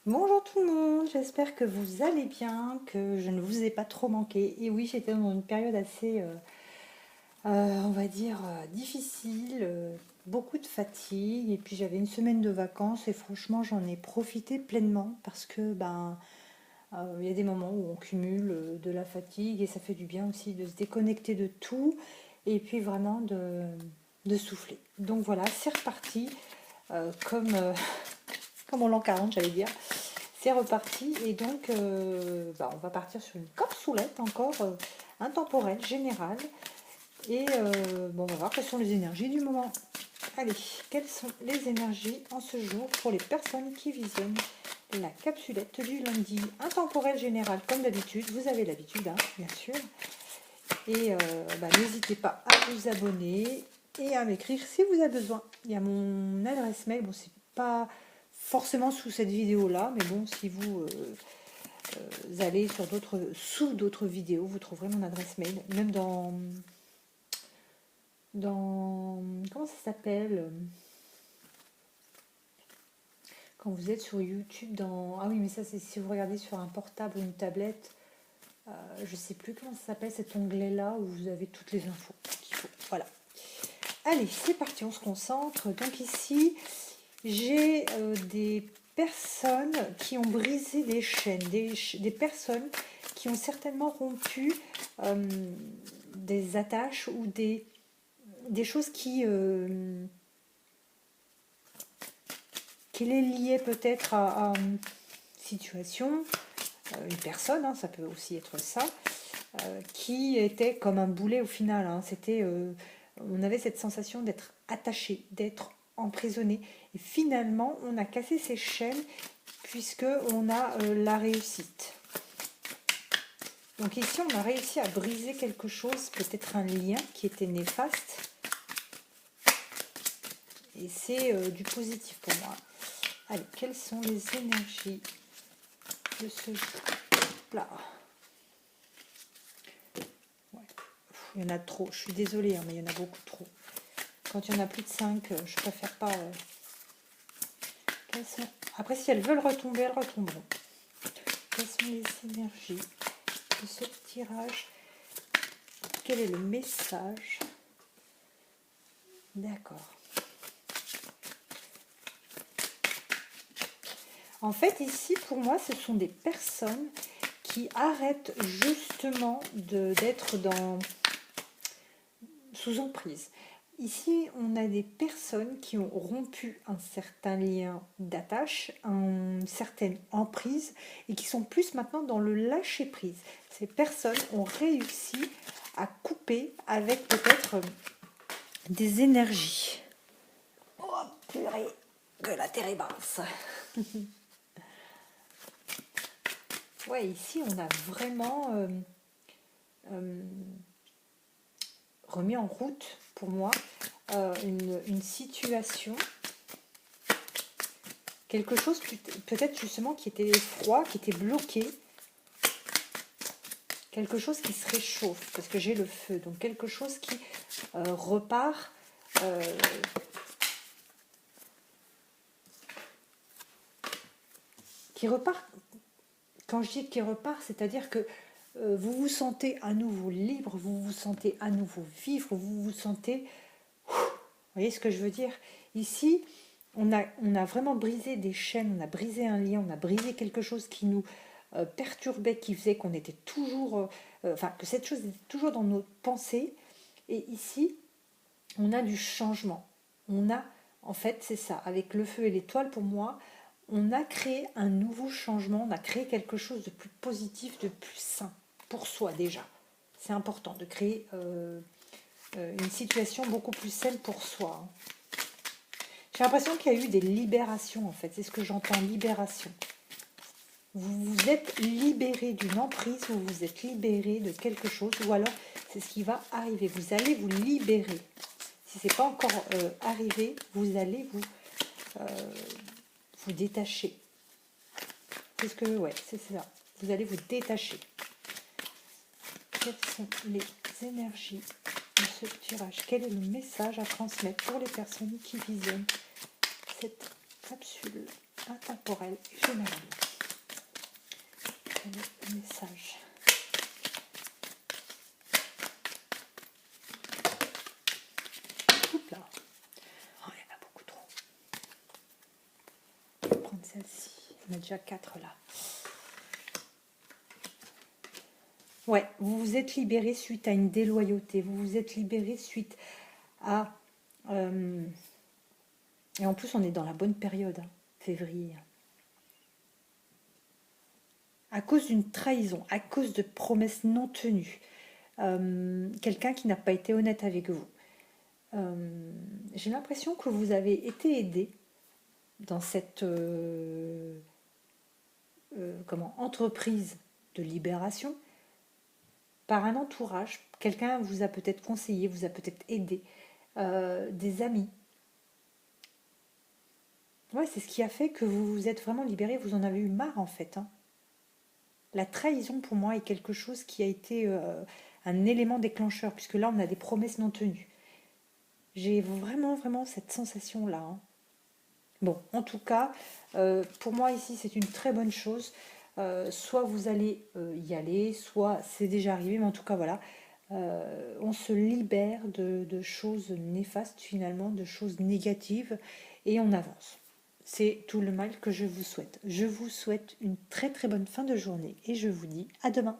Bonjour tout le monde, j'espère que vous allez bien, que je ne vous ai pas trop manqué. Et oui, j'étais dans une période assez, on va dire, difficile, beaucoup de fatigue. Et puis j'avais une semaine de vacances et franchement, j'en ai profité pleinement parce que il y a des moments où on cumule de la fatigue et ça fait du bien aussi de se déconnecter de tout et puis vraiment de souffler. Donc voilà, c'est reparti comme, comme en l'an 40, j'allais dire. C'est reparti et donc on va partir sur une capsoulette encore intemporelle, générale. Et on va voir quelles sont les énergies du moment. Allez, quelles sont les énergies en ce jour pour les personnes qui visionnent la capsulette du lundi intemporelle générale comme d'habitude. Vous avez l'habitude, hein, bien sûr. Et n'hésitez pas à vous abonner et à m'écrire si vous avez besoin. Il y a mon adresse mail, bon c'est pas forcément sous cette vidéo là, mais bon si vous allez sur sous d'autres vidéos, vous trouverez mon adresse mail, même dans comment ça s'appelle quand vous êtes sur YouTube dans ah oui mais ça c'est si vous regardez sur un portable ou une tablette, je sais plus comment ça s'appelle cet onglet là où vous avez toutes les infos qu'il faut. Voilà. Allez, c'est parti, on se concentre. Donc ici, j'ai des personnes qui ont brisé des chaînes, des personnes qui ont certainement rompu euh, des attaches ou des choses qui les liaient peut-être à une situation, une personne, hein, ça peut aussi être ça, qui était comme un boulet au final. Hein. On avait cette sensation d'être attaché, d'être emprisonné. Et finalement, on a cassé ces chaînes puisque on a la réussite. Donc ici, on a réussi à briser quelque chose, peut-être un lien qui était néfaste. Et c'est du positif pour moi. Allez, quelles sont les énergies de ce jour-là? Ouais. Il y en a trop, je suis désolée, hein, mais il y en a beaucoup trop. Quand il y en a plus de 5, je préfère pas. Après, si elles veulent retomber, elles retomberont. Quelles sont les énergies de ce tirage? Quel est le message? D'accord. En fait, ici, pour moi, ce sont des personnes qui arrêtent justement d'être sous emprise. Ici, on a des personnes qui ont rompu un certain lien d'attache, une certaine emprise, et qui sont plus maintenant dans le lâcher-prise. Ces personnes ont réussi à couper avec peut-être des énergies. Oh purée, que la terre est basse. Ouais, ici, on a vraiment remis en route, pour moi, une situation, quelque chose peut-être justement qui était froid, qui était bloqué, quelque chose qui se réchauffe, parce que j'ai le feu, donc quelque chose qui repart, euh, qui repart, quand je dis qui repart, c'est-à-dire que vous vous sentez à nouveau libre, vous vous sentez à nouveau vivre, vous vous sentez... Vous voyez ce que je veux dire? Ici, on a vraiment brisé des chaînes, on a brisé un lien, on a brisé quelque chose qui nous perturbait, qui faisait qu'on était toujours... que cette chose était toujours dans nos pensées. Et ici, on a du changement. On a, en fait, c'est ça, avec le feu et l'étoile, pour moi, on a créé un nouveau changement, on a créé quelque chose de plus positif, de plus sain, pour soi déjà. C'est important de créer une situation beaucoup plus saine pour soi. J'ai l'impression qu'il y a eu des libérations, en fait, c'est ce que j'entends, libération. Vous vous êtes libéré d'une emprise, vous vous êtes libéré de quelque chose, ou alors c'est ce qui va arriver, vous allez vous libérer. Si ce n'est pas encore arrivé, vous allez vous détacher. C'est ce que, ouais, c'est ça. Vous allez vous détacher. Quelles sont les énergies de ce tirage? Quel est le message à transmettre pour les personnes qui visionnent cette capsule? intemporel. Je m'en le message. Oups là. Oh, il y en a beaucoup trop. Je vais prendre celle-ci. On a déjà 4 là. Ouais, vous vous êtes libéré suite à une déloyauté. Vous vous êtes libéré suite à... et en plus, on est dans la bonne période, hein, février. À cause d'une trahison, à cause de promesses non tenues. Quelqu'un qui n'a pas été honnête avec vous. J'ai l'impression que vous avez été aidé dans cette entreprise de libération par un entourage. Quelqu'un vous a peut-être conseillé, vous a peut-être aidé, des amis. Ouais, c'est ce qui a fait que vous vous êtes vraiment libéré, vous en avez eu marre en fait, hein. La trahison pour moi est quelque chose qui a été un élément déclencheur, puisque là on a des promesses non tenues. J'ai vraiment, vraiment cette sensation-là, hein. Bon, en tout cas, pour moi ici c'est une très bonne chose. Soit vous allez y aller, soit c'est déjà arrivé, mais en tout cas voilà, on se libère de choses néfastes finalement, de choses négatives, et on avance. C'est tout le mal que je vous souhaite. Je vous souhaite une très très bonne fin de journée et je vous dis à demain.